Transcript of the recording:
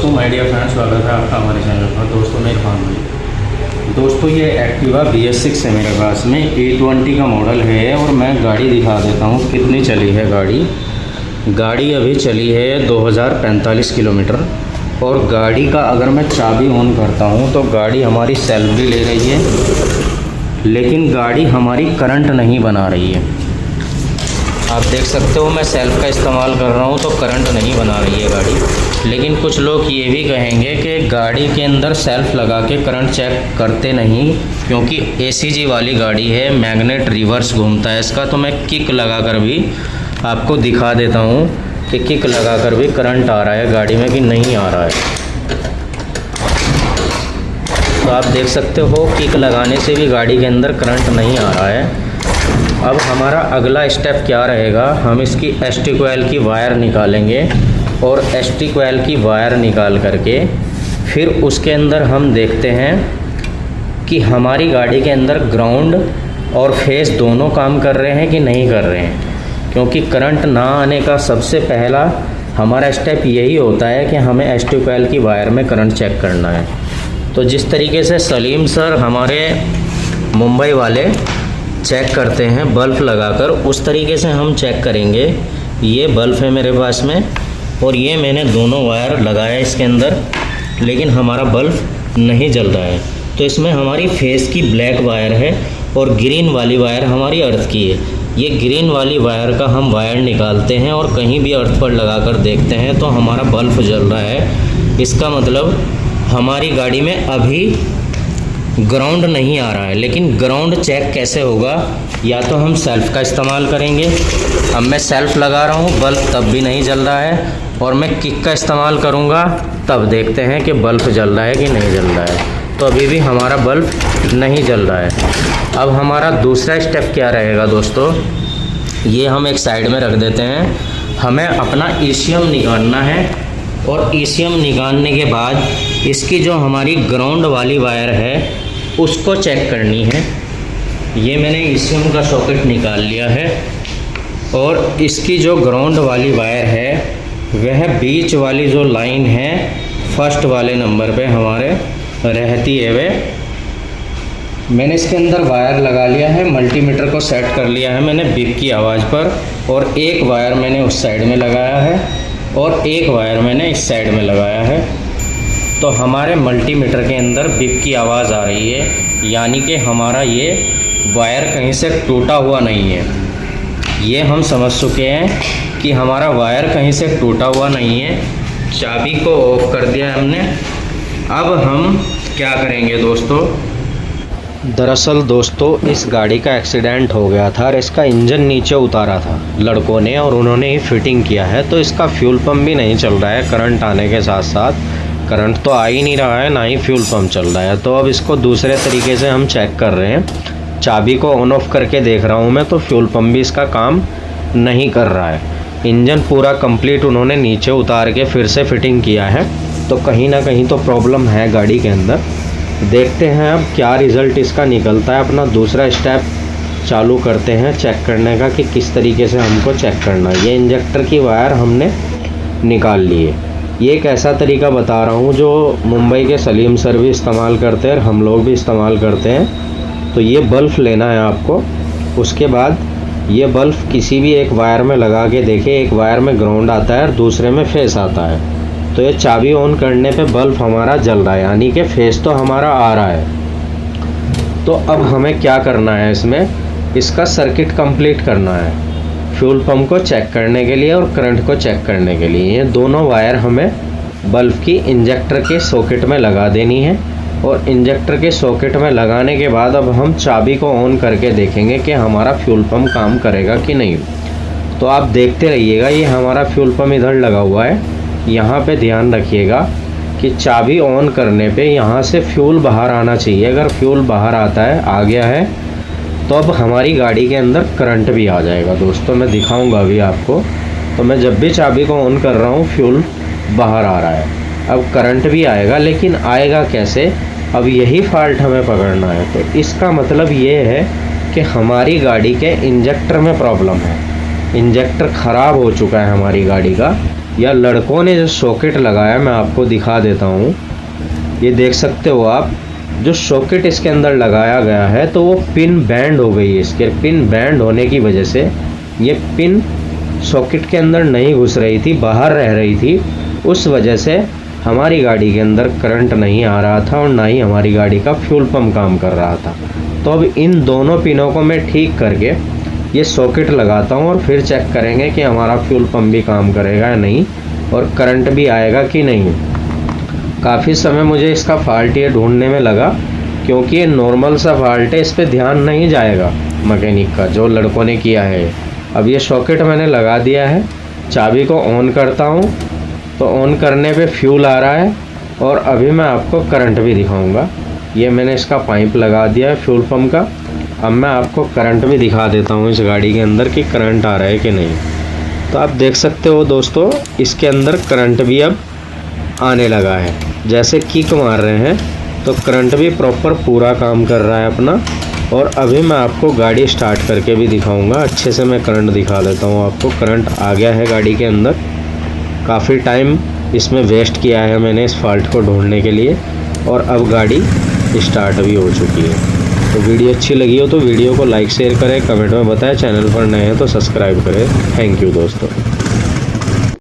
दोस्तों, my dear friends, स्वागत है आपका हमारे चैनल पर। दोस्तों मैं इरफान भाई। दोस्तों ये एक्टिवा BS6 है मेरे पास में, A20 का मॉडल है और मैं गाड़ी दिखा देता हूँ कितनी चली है गाड़ी अभी चली है 2045 किलोमीटर। और गाड़ी का अगर मैं चाबी ऑन करता हूँ तो गाड़ी हमारी सेल्फ भी ले रही है, लेकिन गाड़ी हमारी करंट नहीं बना रही है। आप देख सकते हो मैं सेल्फ का इस्तेमाल कर रहा हूँ तो करंट नहीं बना रही है गाड़ी। लेकिन कुछ लोग ये भी कहेंगे कि गाड़ी के अंदर सेल्फ लगा के करंट चेक करते नहीं, क्योंकि ACG वाली गाड़ी है, मैग्नेट रिवर्स घूमता है इसका। तो मैं किक लगा कर भी आपको दिखा देता हूँ कि किक लगा कर भी करंट आ रहा है गाड़ी में कि नहीं आ रहा है। तो आप देख सकते हो किक लगाने से भी गाड़ी के अंदर करंट नहीं आ रहा है। अब हमारा अगला स्टेप क्या रहेगा, हम इसकी ST कॉइल की वायर निकालेंगे और ST कॉइल की वायर निकाल करके फिर उसके अंदर हम देखते हैं कि हमारी गाड़ी के अंदर ग्राउंड और फेस दोनों काम कर रहे हैं कि नहीं कर रहे हैं। क्योंकि करंट ना आने का सबसे पहला हमारा स्टेप यही होता है कि हमें ST कॉइल की वायर में करंट चेक करना है। तो जिस तरीके से सलीम सर हमारे मुंबई वाले चेक करते हैं बल्ब लगाकर, उस तरीके से हम चेक करेंगे। ये बल्ब है मेरे पास में और ये मैंने दोनों वायर लगाया इसके अंदर, लेकिन हमारा बल्ब नहीं जल रहा है। तो इसमें हमारी फेस की ब्लैक वायर है और ग्रीन वाली वायर हमारी अर्थ की है। ये ग्रीन वाली वायर का हम वायर निकालते हैं और कहीं भी अर्थ पर लगा कर देखते हैं तो हमारा बल्ब जल रहा है। इसका मतलब हमारी गाड़ी में अभी ग्राउंड नहीं आ रहा है। लेकिन ग्राउंड चेक कैसे होगा, या तो हम सेल्फ का इस्तेमाल करेंगे। अब मैं सेल्फ लगा रहा हूँ, बल्ब तब भी नहीं जल रहा है, और मैं किक का इस्तेमाल करूँगा तब देखते हैं कि बल्ब जल रहा है कि नहीं जल रहा है। तो अभी भी हमारा बल्ब नहीं जल रहा है। अब हमारा दूसरा स्टेप क्या रहेगा दोस्तों, ये हम एक साइड में रख देते हैं। हमें अपना ECM निकालना है और ECM निकालने के बाद इसकी जो हमारी ग्राउंड वाली वायर है उसको चेक करनी है। ये मैंने ECM का सॉकेट निकाल लिया है और इसकी जो ग्राउंड वाली वायर है वह बीच वाली जो लाइन है फर्स्ट वाले नंबर पे हमारे रहती है। मैंने इसके अंदर वायर लगा लिया है, मल्टीमीटर को सेट कर लिया है मैंने बीप की आवाज़ पर, और एक वायर मैंने उस साइड में लगाया है और एक वायर मैंने इस साइड में लगाया है। तो हमारे मल्टीमीटर के अंदर बीप की आवाज़ आ रही है, यानी कि हमारा ये वायर कहीं से टूटा हुआ नहीं है। ये हम समझ चुके हैं कि हमारा वायर कहीं से टूटा हुआ नहीं है। चाबी को ऑफ कर दिया हमने। अब हम क्या करेंगे दोस्तों, दरअसल दोस्तों इस गाड़ी का एक्सीडेंट हो गया था और इसका इंजन नीचे उतारा था लड़कों ने और उन्होंने ही फिटिंग किया है। तो इसका फ्यूल पंप भी नहीं चल रहा है। करंट आने के साथ साथ करंट तो आ ही नहीं रहा है, ना ही फ्यूल पंप चल रहा है। तो अब इसको दूसरे तरीके से हम चेक कर रहे हैं। चाबी को ऑन ऑफ करके देख रहा हूँ मैं, तो फ्यूल पंप भी इसका काम नहीं कर रहा है। इंजन पूरा कंप्लीट उन्होंने नीचे उतार के फिर से फिटिंग किया है, तो कहीं ना कहीं तो प्रॉब्लम है गाड़ी के अंदर। देखते हैं अब क्या रिज़ल्ट इसका निकलता है। अपना दूसरा स्टेप चालू करते हैं चेक करने का कि किस तरीके से हमको चेक करना है। ये इंजेक्टर की वायर हमने निकाल ली है। ये एक ऐसा तरीका बता रहा हूँ जो मुंबई के सलीम सर भी इस्तेमाल करते हैं और हम लोग भी इस्तेमाल करते हैं। तो ये बल्ब लेना है आपको। उसके बाद ये बल्ब किसी भी एक वायर में लगा के देखे, एक वायर में ग्राउंड आता है और दूसरे में फेस आता है। तो ये चाबी ऑन करने पे बल्ब हमारा जल रहा है, यानी कि फेस तो हमारा आ रहा है। तो अब हमें क्या करना है, इसमें इसका सर्किट कंप्लीट करना है फ्यूल पंप को चेक करने के लिए और करंट को चेक करने के लिए। ये दोनों वायर हमें बल्ब की इंजेक्टर के सॉकेट में लगा देनी है और इंजेक्टर के सॉकेट में लगाने के बाद अब हम चाबी को ऑन करके देखेंगे कि हमारा फ्यूल पंप काम करेगा कि नहीं। तो आप देखते रहिएगा। ये हमारा फ्यूल पंप इधर लगा हुआ है, यहाँ पे ध्यान रखिएगा कि चाबी ऑन करने पे यहाँ से फ्यूल बाहर आना चाहिए। अगर फ्यूल बाहर आता है, आ गया है, तो अब हमारी गाड़ी के अंदर करंट भी आ जाएगा दोस्तों। मैं दिखाऊंगा अभी आपको। तो मैं जब भी चाबी को ऑन कर रहा हूँ फ्यूल बाहर आ रहा है। अब करंट भी आएगा, लेकिन आएगा कैसे, अब यही फॉल्ट हमें पकड़ना है। तो इसका मतलब ये है कि हमारी गाड़ी के इंजेक्टर में प्रॉब्लम है। इंजेक्टर ख़राब हो चुका है हमारी गाड़ी का। या लड़कों ने जो सॉकेट लगाया, मैं आपको दिखा देता हूँ। ये देख सकते हो आप, जो सॉकेट इसके अंदर लगाया गया है तो वो पिन बैंड हो गई है। इसके पिन बैंड होने की वजह से ये पिन सॉकेट के अंदर नहीं घुस रही थी, बाहर रह रही थी। उस वजह से हमारी गाड़ी के अंदर करंट नहीं आ रहा था और ना ही हमारी गाड़ी का फ्यूल पंप काम कर रहा था। तो अब इन दोनों पिनों को मैं ठीक करके ये सॉकेट लगाता हूँ और फिर चेक करेंगे कि हमारा फ्यूल पंप भी काम करेगा या नहीं और करंट भी आएगा कि नहीं। काफ़ी समय मुझे इसका फॉल्ट ये ढूंढने में लगा, क्योंकि ये नॉर्मल सा फॉल्ट है, इस पर ध्यान नहीं जाएगा मैकेनिक का, जो लड़कों ने किया है। अब ये सॉकेट मैंने लगा दिया है, चाबी को ऑन करता हूँ तो ऑन करने पे फ्यूल आ रहा है और अभी मैं आपको करंट भी दिखाऊंगा। ये मैंने इसका पाइप लगा दिया है फ्यूल पंप का। अब मैं आपको करंट भी दिखा देता हूँ इस गाड़ी के अंदर कि करंट आ रहा है कि नहीं। तो आप देख सकते हो दोस्तों, इसके अंदर करंट भी अब आने लगा है। जैसे किक मार रहे हैं तो करंट भी प्रॉपर पूरा काम कर रहा है अपना। और अभी मैं आपको गाड़ी स्टार्ट करके भी दिखाऊंगा। अच्छे से मैं करंट दिखा देता हूँ आपको। करंट आ गया है गाड़ी के अंदर। काफ़ी टाइम इसमें वेस्ट किया है मैंने इस फॉल्ट को ढूंढने के लिए, और अब गाड़ी स्टार्ट भी हो चुकी है। तो वीडियो अच्छी लगी हो तो वीडियो को लाइक शेयर करें, कमेंट में बताएं। चैनल पर नए हैं तो सब्सक्राइब करें। थैंक यू दोस्तों।